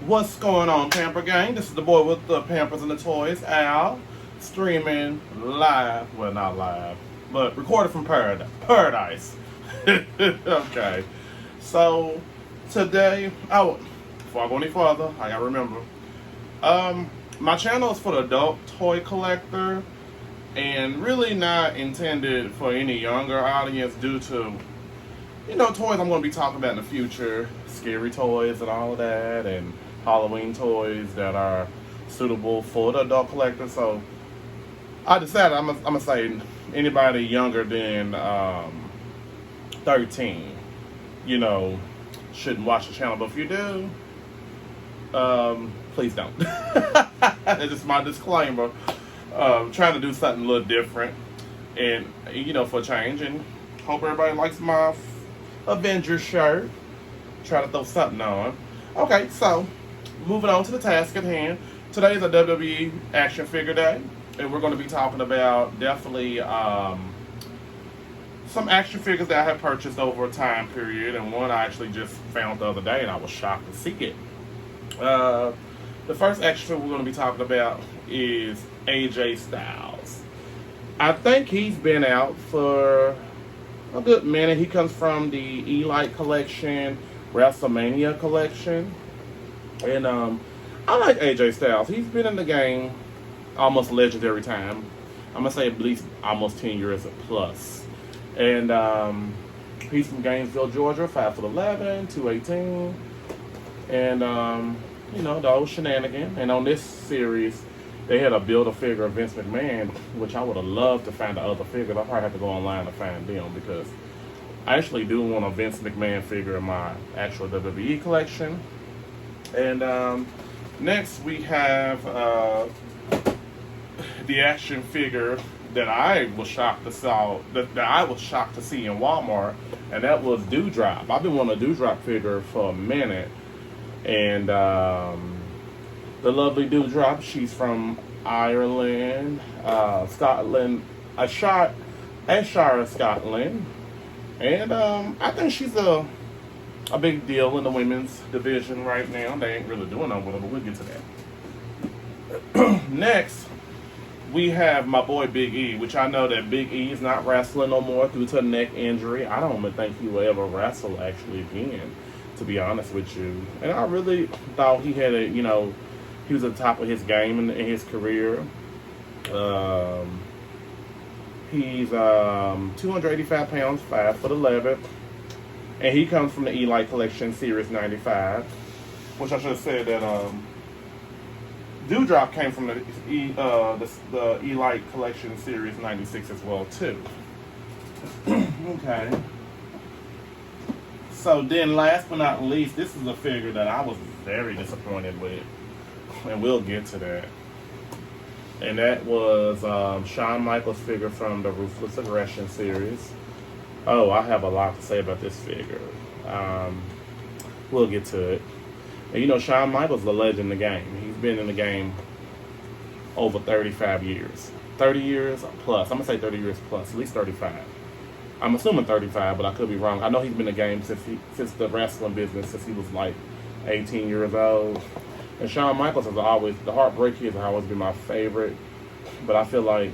What's going on, Pamper Gang? This is the boy with the Pampers and the Toys, Al, streaming live. Well, not live, but recorded from Paradise. Okay. So, today, before I go any further, I gotta remember. My channel is for the adult toy collector and really not intended for any younger audience due to, toys I'm going to be talking about in the future, scary toys and all of that, and Halloween toys that are suitable for the adult collector. So I decided I'm gonna say anybody younger than 13, shouldn't watch the channel. But if you do, please don't. That's just my disclaimer. Trying to do something a little different, and for a change, and hope everybody likes my Avengers shirt. Try to throw something on. Okay, so moving on to the task at hand. Today is a WWE action figure day, and we're going to be talking about definitely some action figures that I have purchased over a time period, and one I actually just found the other day, and I was shocked to see it. The first action figure we're going to be talking about is AJ Styles. I think he's been out for a good minute. He comes from the Elite collection, WrestleMania collection, and I like AJ Styles. He's been in the game almost legendary time. I'm gonna say at least almost 10 years plus. And he's from Gainesville, Georgia, 5'11", 218, and the old shenanigan. And on this series, they had a Build-A-Figure of Vince McMahon, which I would have loved to find the other figures. I'll probably have to go online to find them because I actually do want a Vince McMahon figure in my actual WWE collection. And next we have the action figure that I was shocked to see in Walmart, and that was Doudrop. I've been wanting a Doudrop figure for a minute, and the lovely Doudrop, she's from Ireland, Scotland, Ayrshire, Scotland, and I think she's a big deal in the women's division right now. They ain't really doing nothing with her, but we'll get to that. Next, we have my boy Big E, which I know that Big E is not wrestling no more due to a neck injury. I don't even think he will ever wrestle actually again, to be honest with you. And I really thought he had he was at the top of his game in his career. He's 285 pounds, 5'11", and he comes from the Elite Collection Series 95, which I should have said that Doudrop came from the Elite Collection Series 96 as well too. Okay. So then, last but not least, this is a figure that I was very disappointed with, and we'll get to that. And that was Shawn Michaels figure from the Ruthless Aggression series. Oh, I have a lot to say about this figure. We'll get to it. And Shawn Michaels is a legend in the game. He's been in the game over 35 years. 30 years plus. I'm going to say 30 years plus, at least 35. I'm assuming 35, but I could be wrong. I know he's been in the game since the wrestling business, since he was like 18 years old. And Shawn Michaels has always, the Heartbreak Kid has always been my favorite. But I feel like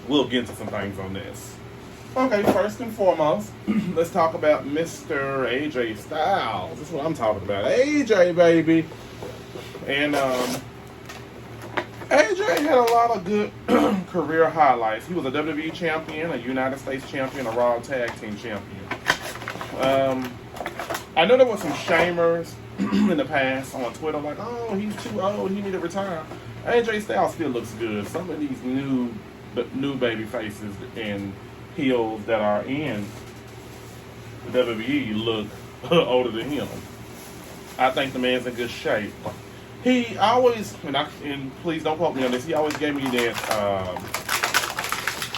we'll get to some things on this. Okay, first and foremost, let's talk about Mr. AJ Styles. This is what I'm talking about. AJ, baby. And AJ had a lot of good career highlights. He was a WWE champion, a United States champion, a Raw Tag Team champion. I know there were some shamers in the past on Twitter, like, oh, he's too old, he need to retire. AJ Styles still looks good. Some of these new baby faces and heels that are in the WWE look older than him. I think the man's in good shape. He always, and please don't quote me on this, he always gave me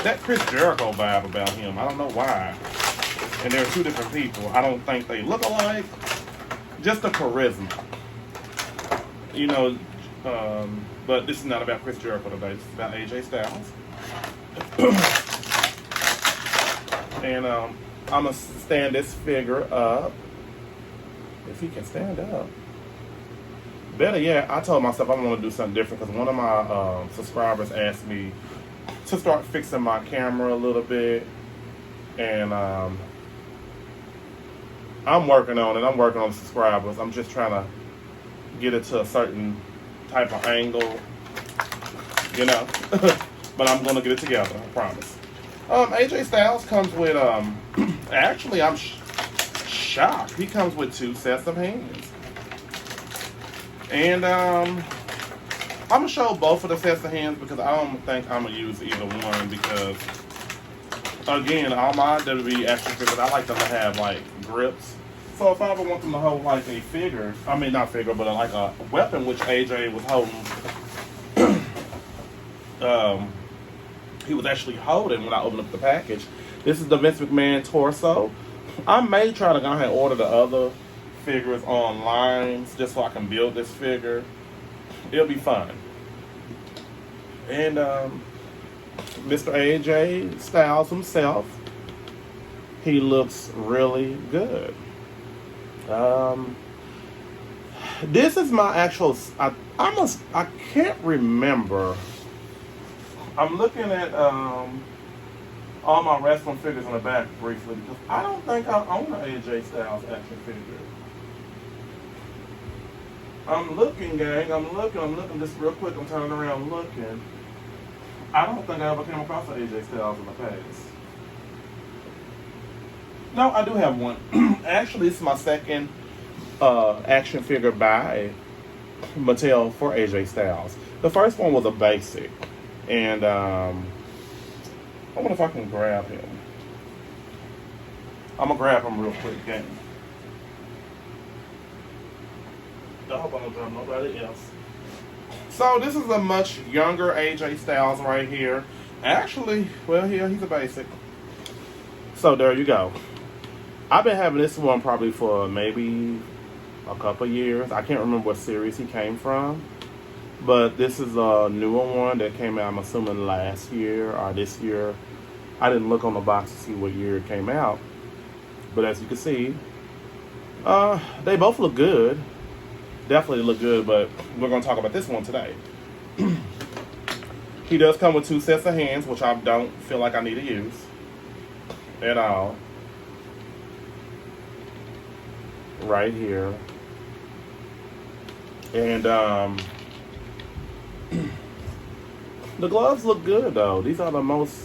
that Chris Jericho vibe about him. I don't know why. And they're two different people. I don't think they look alike. Just the charisma. But this is not about Chris Jericho today. This is about AJ Styles. And I'm going to stand this figure up. If he can stand up. Better yet, I told myself I want to do something different because one of my subscribers asked me to start fixing my camera a little bit, and I'm working on it. I'm working on the subscribers. I'm just trying to get it to a certain type of angle, you know. But I'm gonna get it together. I promise. AJ Styles comes with actually I'm shocked. He comes with 2 sets of hands, and I'm gonna show both of the sets of hands because I don't think I'm gonna use either one because again, all my WWE action figures I like them to have like grips. So if I ever want them to hold like a figure, I mean not figure, but like a weapon, which AJ was holding, he was actually holding when I opened up the package. This is the Vince McMahon torso. I may try to go ahead and order the other figures online just so I can build this figure. It'll be fun. And Mr. AJ Styles himself, he looks really good. This is my actual. I can't remember. I'm looking at all my wrestling figures in the back briefly because I don't think I own an AJ Styles action figure. I'm looking, gang. I'm looking just real quick. I'm turning around looking. I don't think I ever came across an AJ Styles in the past. No, I do have one. Actually, this is my second action figure by Mattel for AJ Styles. The first one was a basic. And I wonder if I can grab him. I'm going to grab him real quick, gang. I hope I don't grab nobody else. So this is a much younger AJ Styles right here. Actually, well, yeah, he's a basic. So there you go. I've been having this one probably for maybe a couple years. I can't remember what series he came from. But this is a newer one that came out, I'm assuming, last year or this year. I didn't look on the box to see what year it came out. But as you can see, they both look good. Definitely look good, but we're going to talk about this one today. He does come with 2 sets of hands, which I don't feel like I need to use at all. Right here. And the gloves look good though. These are the most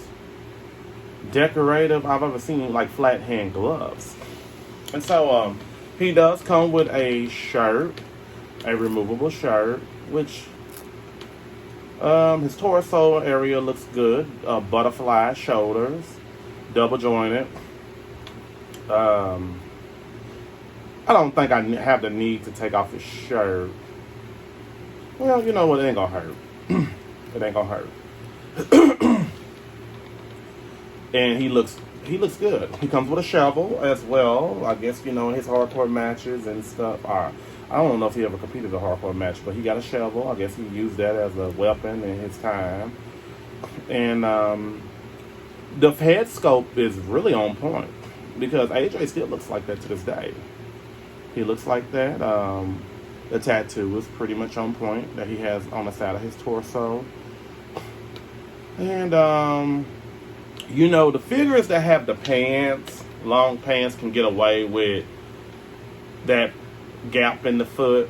decorative I've ever seen, like flat hand gloves. And so he does come with a shirt, a removable shirt, which his torso area looks good. Butterfly shoulders, double jointed. I don't think I have the need to take off his shirt. Well, you know what? It ain't gonna hurt. It ain't gonna hurt. And he looks good. He comes with a shovel as well. I guess, you know, in his hardcore matches and stuff. I don't know if he ever competed a hardcore match, but he got a shovel. I guess he used that as a weapon in his time. And the head sculpt is really on point because AJ still looks like that to this day. He looks like that. The tattoo is pretty much on point that he has on the side of his torso. And, you know, the figures that have the pants, long pants, can get away with that gap in the foot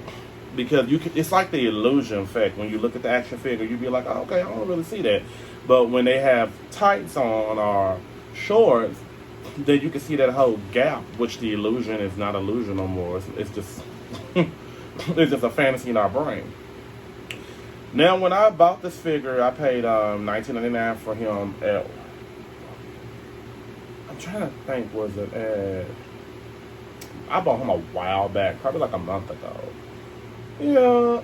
because it's like the illusion effect. When you look at the action figure, you'd be like, oh, okay, I don't really see that. But when they have tights on or shorts, then you can see that whole gap, which the illusion is not illusion no more. It's just it's just a fantasy in our brain. Now, when I bought this figure, I paid $19.99 for him at, I'm trying to think, was it at, I bought him a while back, probably like a month ago. Yeah,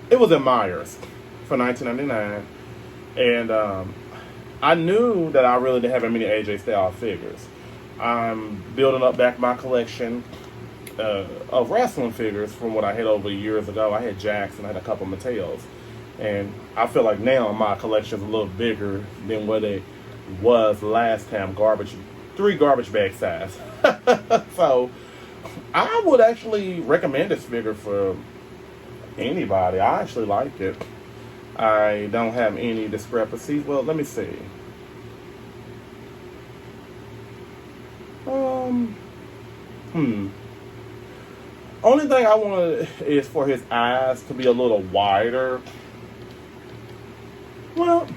it was at Myers for $19.99. And I knew that I really didn't have that many AJ Styles figures. I'm building up back my collection of wrestling figures from what I had over years ago. I had Jackson, I had a couple Mattels. And I feel like now my collection is a little bigger than what it was last time. 3 garbage bag size. So I would actually recommend this figure for anybody. I actually like it. I don't have any discrepancies. Well, let me see. Um, Only thing I want is for his eyes to be a little wider. Well,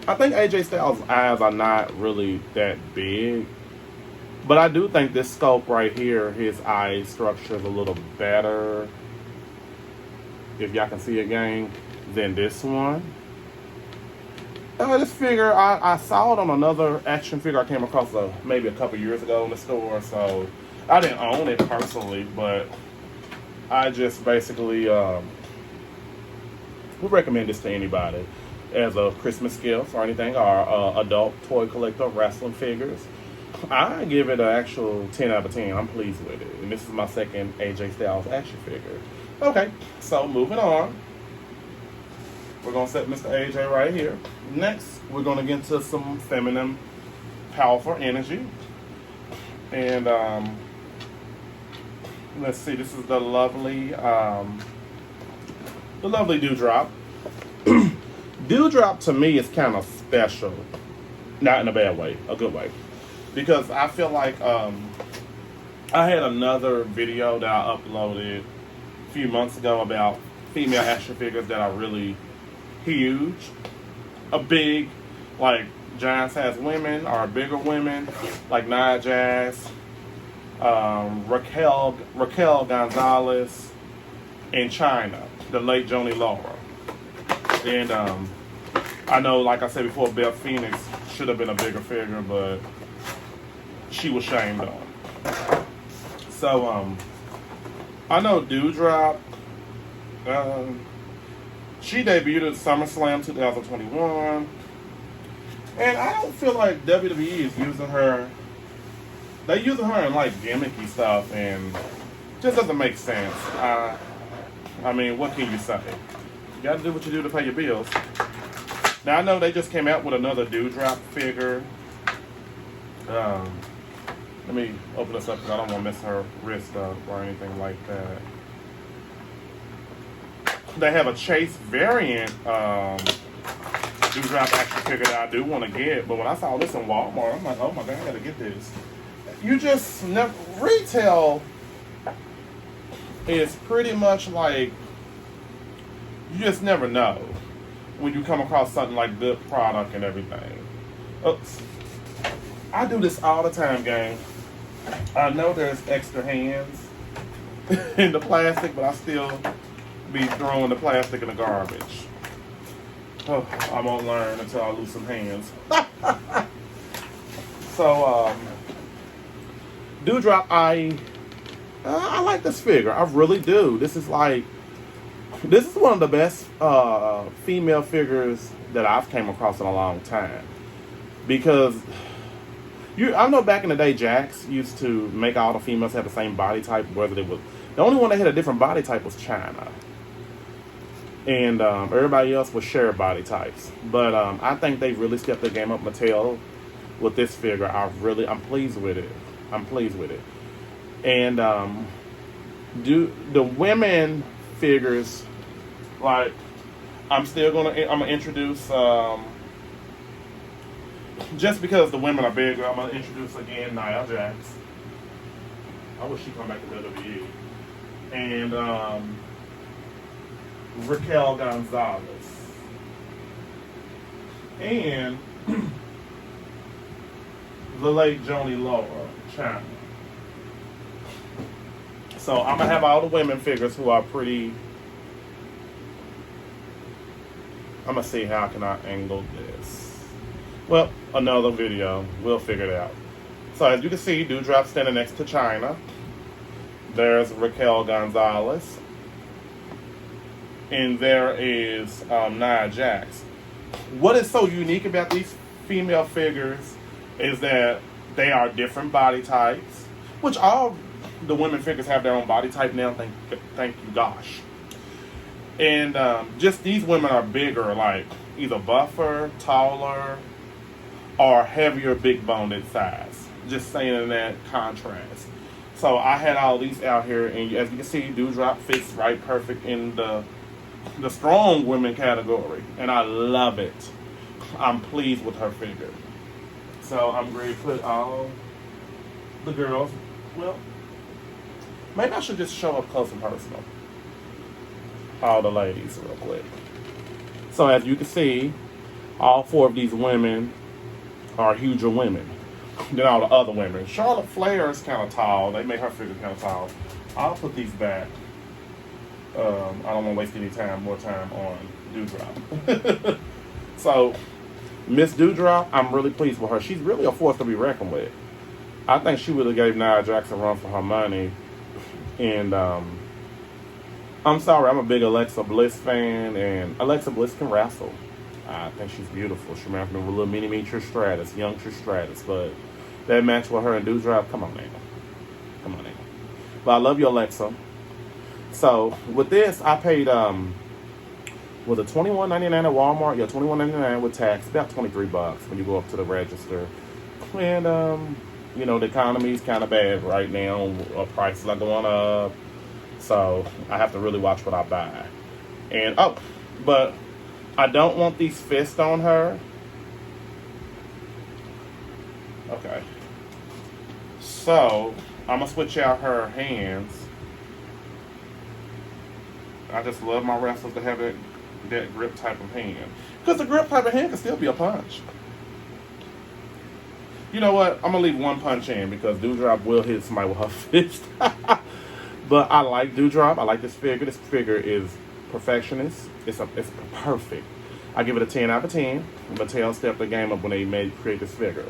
I think AJ Styles' eyes are not really that big. But I do think this sculpt right here, his eye structure is a little better, if y'all can see it, gang, than this one. This figure, I saw it on another action figure I came across maybe a couple years ago in the store. So I didn't own it personally, but I just basically would recommend this to anybody as a Christmas gift or anything, or adult toy collector of wrestling figures. I give it an actual 10 out of 10. I'm pleased with it. And this is my second AJ Styles action figure. Okay, so moving on. We're going to set Mr. AJ right here. Next, we're going to get into some feminine, powerful energy. And let's see, this is the lovely Dewdrop. Dewdrop to me is kind of special. Not in a bad way, a good way. Because I feel like I had another video that I uploaded a few months ago about female action figures that are really huge. A big, like, giant size women or bigger women, like Nia Jax, Raquel Gonzalez, and China, the late Joanie Laurer. And I know, like I said before, Beth Phoenix should have been a bigger figure, but she was shamed on. So, I know Dewdrop, she debuted at SummerSlam 2021, and I don't feel like WWE is using her. They're using her in like gimmicky stuff, and just doesn't make sense. I mean, what can you say? You gotta do what you do to pay your bills. Now, I know they just came out with another Dewdrop figure. Let me open this up because I don't want to mess her wrist up or anything like that. They have a Chase variant Dewdrop action figure that I do want to get, but when I saw this in Walmart, I'm like, oh my god, I gotta get this. You just never, retail is pretty much like, you just never know when you come across something like good product and everything. Oops. I do this all the time, gang. I know there's extra hands in the plastic, but I still be throwing the plastic in the garbage. Oh, I won't learn until I lose some hands. So, Dewdrop, I like this figure. I really do. This is one of the best female figures that I've came across in a long time. Because I know back in the day, Jax used to make all the females have the same body type. The only one that had a different body type was China, and everybody else was shared body types. But I think they really stepped their game up, Mattel, with this figure. I'm pleased with it. I'm pleased with it. And the women figures, like, I'm gonna introduce. Just because the women are bigger, I'm gonna introduce again Nia Jax. I wish she'd come back to WWE. And Raquel Gonzalez. And the late Joanie Laurer, China. So I'm gonna have all the women figures who are pretty. I'm gonna see how can I angle this. Well, another video. We'll figure it out. So as you can see, Dewdrop standing next to China. There's Raquel Gonzalez. And there is Nia Jax. What is so unique about these female figures is that they are different body types, which all the women figures have their own body type now, thank you gosh. And just these women are bigger, like either buffer, taller, or heavier, big boned size. Just saying in that contrast. So I had all these out here, and as you can see, Dewdrop fits right perfect in the the strong women category, and I love it. I'm pleased with her figure. So I'm going to put all the girls. Well, maybe I should just show up close and personal. All the ladies real quick. So as you can see, all 4 of these women are huger women than all the other women. Charlotte Flair is kind of tall. They made her figure kind of tall. I'll put these back. I don't want to waste any more time on Doudrop. So, Miss Doudrop, I'm really pleased with her. She's really a force to be reckoned with. I think she would have gave Nia Jax a run for her money. And I'm sorry, I'm a big Alexa Bliss fan, and Alexa Bliss can wrestle. I think she's beautiful. She reminds me of a little mini-me Trish Stratus, young Trish Stratus. But that match with her and Doudrop, come on now. Come on now. But I love you, Alexa. So, with this, I paid, was it $21.99 at Walmart? Yeah, $21.99 with tax. About $23 when you go up to the register. And, you know, the economy is kind of bad right now. Prices are going up. So, I have to really watch what I buy. And, but I don't want these fists on her. Okay. So, I'm going to switch out her hands. I just love my wrestlers to have that grip type of hand. Because the grip type of hand can still be a punch. You know what? I'm going to leave one punch in because Doudrop will hit somebody with her fist. But I like Doudrop. I like this figure. This figure is perfectionist. It's perfect. I give it a 10 out of 10. Mattel stepped the game up when they create this figure.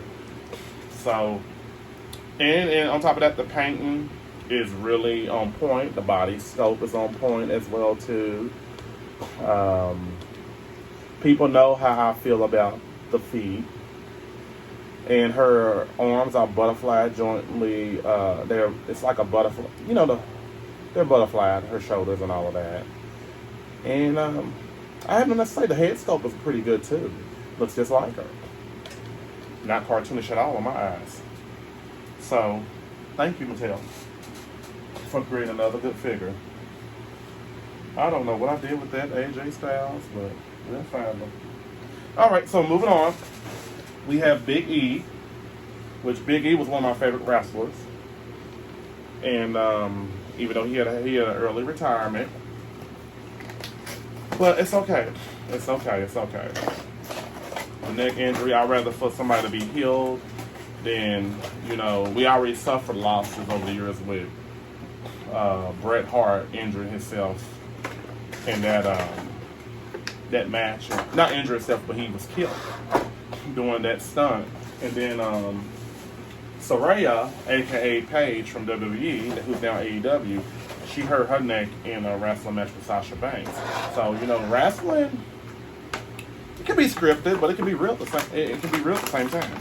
So, and on top of that, the painting is really on point. The body sculpt is on point as well too. People know how I feel about the feet. And her arms are butterfly jointly. It's like a butterfly. You know, they're butterfly. Her shoulders and all of that. And I have to say the head sculpt is pretty good too. Looks just like her. Not cartoonish at all in my eyes. So, thank you, Mattel, for creating another good figure. I don't know what I did with that AJ Styles, but we'll find them. Alright, so moving on. We have Big E, which Big E was one of my favorite wrestlers. And even though he had an early retirement. But it's okay. It's okay. It's okay. The neck injury, I'd rather for somebody to be healed than, you know, we already suffered losses over the years with Bret Hart injuring himself in that match. Not injured himself, but he was killed doing that stunt. And then Saraya, aka Paige from WWE, who's now AEW, she hurt her neck in a wrestling match with Sasha Banks. So, you know, wrestling, it can be scripted, but it can be real at the same time.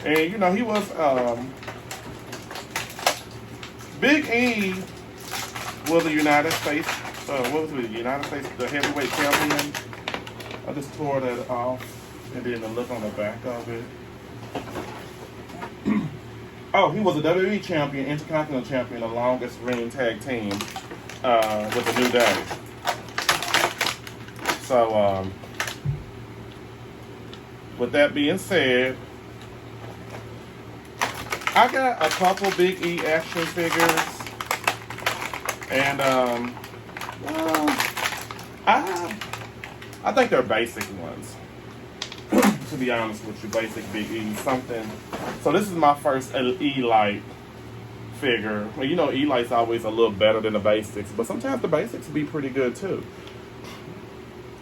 And, you know, he was, Big E was the United States, the heavyweight champion. I just tore that off, and then the look on the back of it. Oh, he was a WWE champion, Intercontinental champion, the longest reigning tag team with the New Day. So, with that being said, I got a couple Big E action figures, and I think they're basic ones. To be honest with you, basic Big E something. So this is my first E-Light figure. Well, you know, E-Light's always a little better than the basics, but sometimes the basics be pretty good too.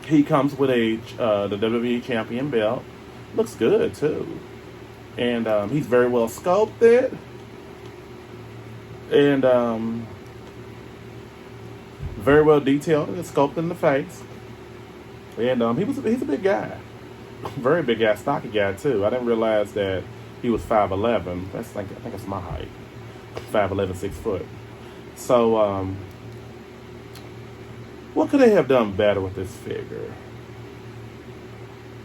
He comes with the WWE champion belt. Looks good too. And he's very well sculpted. And very well detailed and sculpted in the face. And he's a big guy. Very big guy, stocky guy too. I didn't realize that he was 5'11". I think that's my height. 5'11", 6 foot. So what could they have done better with this figure?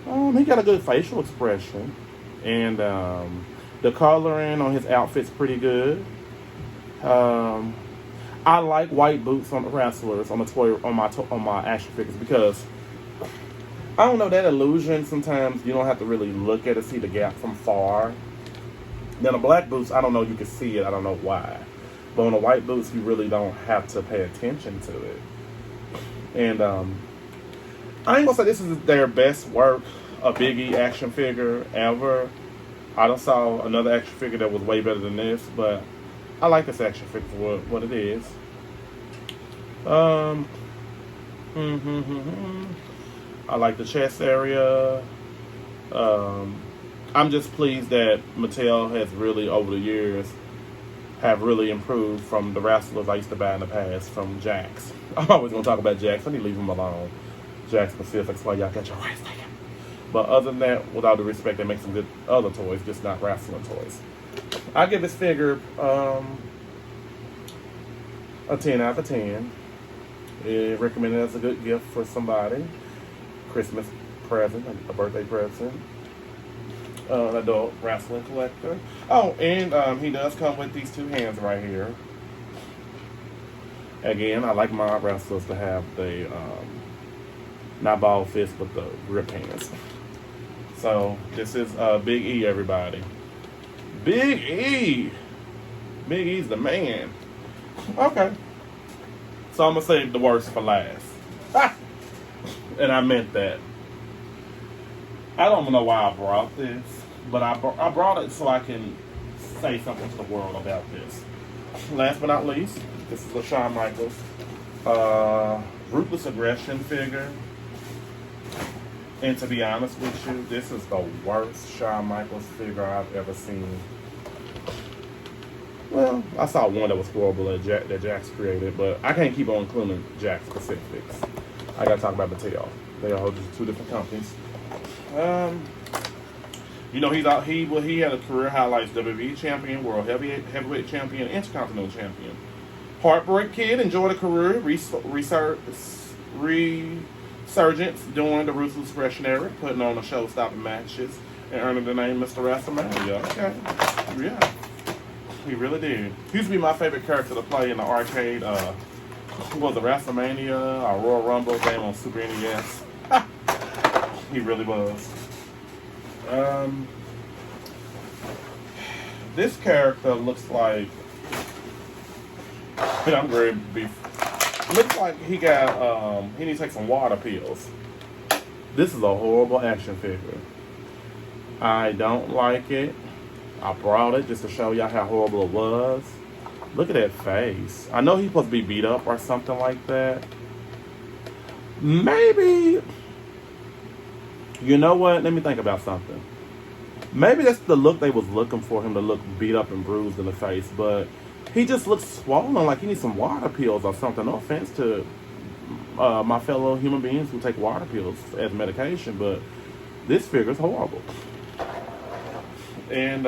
He got a good facial expression. And the coloring on his outfit's pretty good. I I like white boots on the wrestlers on the toy on my action figures because I don't know that illusion. Sometimes you don't have to really look at it, see the gap from far. Then the black boots, I don't know, you can see it. I don't know why, but on the white boots, you really don't have to pay attention to it. And I ain't gonna say this is their best work, a Big E action figure ever. I done saw another action figure that was way better than this, but I like this action figure for what it is. I like the chest area. I'm just pleased that Mattel has really, over the years, have really improved from the wrestlers I used to buy in the past from Jakks. I'm always going to talk about Jakks. I need to leave them alone. Jakks Pacific, that's why y'all got your rights taken. But other than that, with all due respect, they make some good other toys, just not wrestling toys. I give this figure a 10 out of 10. It recommended as a good gift for somebody. Christmas present, a birthday present. An adult wrestling collector. Oh, and he does come with these two hands right here. Again, I like my wrestlers to have the, not ball fist, but the grip hands. So, this is Big E, everybody. Big E! Big E's the man. Okay. So, I'm going to save the worst for last. And I meant that. I don't know why I brought this, but I brought it so I can say something to the world about this. Last but not least, this is a Shawn Michaels Ruthless Aggression figure. And to be honest with you, this is the worst Shawn Michaels figure I've ever seen. Well, I saw one that was horrible that Jakks created, but I can't keep on including Jakks specifics. I gotta talk about Mattel. They are two different companies. You know, he had a career highlights: WWE champion, world heavyweight champion, intercontinental champion. Heartbreak Kid enjoyed a career resurgence during the Ruthless Aggression era, putting on the show-stopping matches and earning the name Mr. WrestleMania. Okay, yeah, he really did. He used to be my favorite character to play in the arcade. Was the WrestleMania or Royal Rumble game on Super NES? He really was. This character looks like I'm ready to be. Looks like he got he needs to take some water pills. This is a horrible action figure. I don't like it. I brought it just to show y'all how horrible it was. Look at that face. I know he's supposed to be beat up or something like that. Maybe. You know what? Let me think about something. Maybe that's the look they was looking for him to look beat up and bruised in the face, but he just looks swollen, like he needs some water pills or something. No offense to my fellow human beings who take water pills as medication, but this figure is horrible. And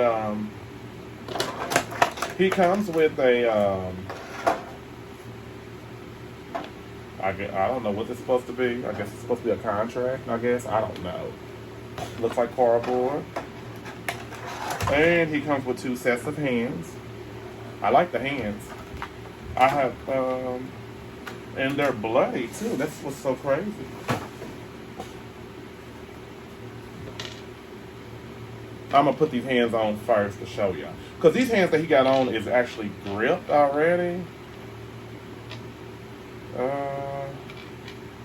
he comes with a I don't know what this is supposed to be. I guess it's supposed to be a contract, I guess. I don't know. Looks like cardboard. And he comes with 2 sets of hands. I like the hands. I have, and they're bloody too. That's what's so crazy. I'm going to put these hands on first to show y'all. Because these hands that he got on is actually gripped already.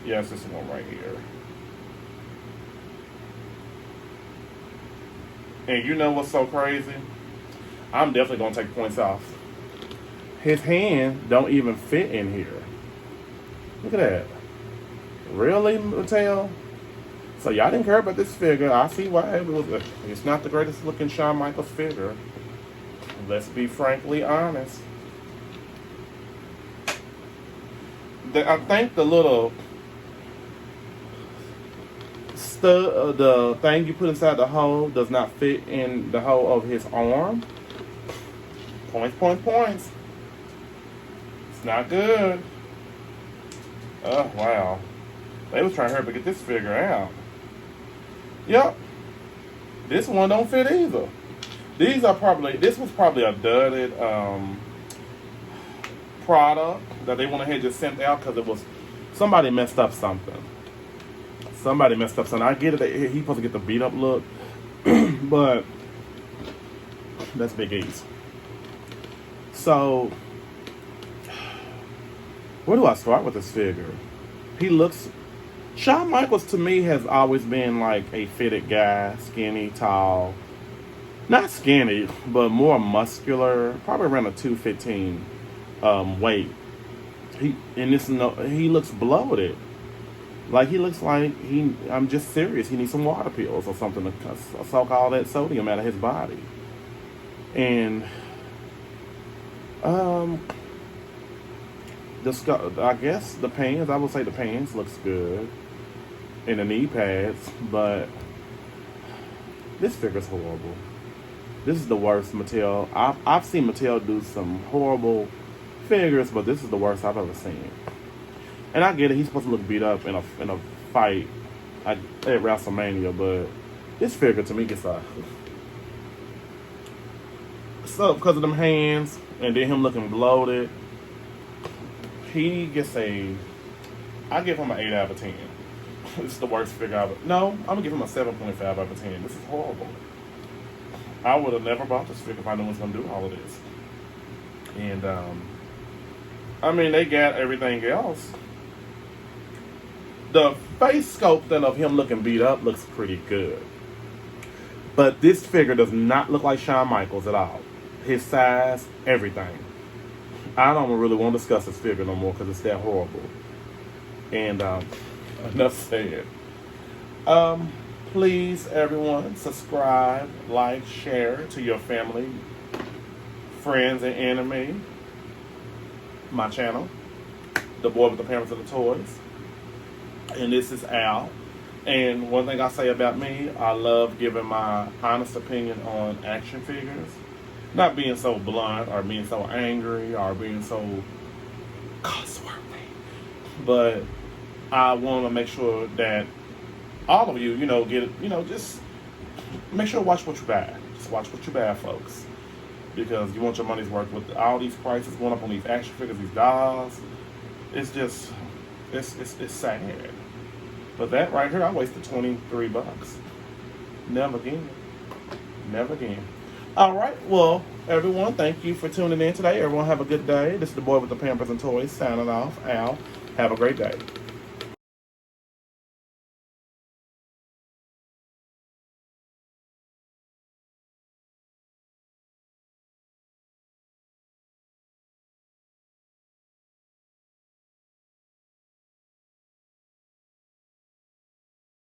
Yes, this one right here. And you know what's so crazy? I'm definitely going to take points off. His hand don't even fit in here. Look at that. Really, Mattel? So y'all didn't care about this figure. I see why. It's not the greatest looking Shawn Michaels figure. Let's be frankly honest. I think the little the thing you put inside the hole does not fit in the hole of his arm. Points. It's not good. Oh, wow. They was trying to hurry up and get this figure out. Yep. This one don't fit either. This was probably a dudded product that they went ahead and just sent out because it was somebody messed up something. Somebody messed up something. I get it. He's supposed to get the beat up look, but that's Big E's. So, where do I start with this figure? He looks. Shawn Michaels to me has always been like a fitted guy, skinny, tall. Not skinny, but more muscular. Probably around a 215 weight. He looks bloated. Like he looks like I'm just serious. He needs some water pills or something to soak all that sodium out of his body. And I guess the pants. I would say the pants looks good, and the knee pads. But this figure's horrible. This is the worst Mattel. I've seen Mattel do some horrible figures, but this is the worst I've ever seen. And I get it. He's supposed to look beat up in a fight at WrestleMania, but this figure to me gets a. So because of them hands and then him looking bloated, he gets I give him an 8 out of 10. This is the worst figure ever. No, I'm gonna give him a 7.5 out of 10. This is horrible. I would have never bought this figure if I knew it was gonna do all of this. And I mean, they got everything else. The face sculpting of him looking beat up looks pretty good. But this figure does not look like Shawn Michaels at all. His size, everything. I don't really want to discuss this figure no more because it's that horrible. And enough said. Please, everyone, subscribe, like, share to your family, friends, and enemy. My channel, The Boy with the Parents of the Toys. And this is Al. And one thing I say about me, I love giving my honest opinion on action figures. Not being so blunt or being so angry or being so cuss-worthy. But I want to make sure that all of you, get, just make sure to watch what you buy. Just watch what you buy, folks. Because you want your money's worth with all these prices going up on these action figures, these dolls. It's just, it's sad. But that right here, I wasted $23. Never again. Never again. All right. Well, everyone, thank you for tuning in today. Everyone have a good day. This is the Boy with the Pampers and Toys signing off. Al, have a great day.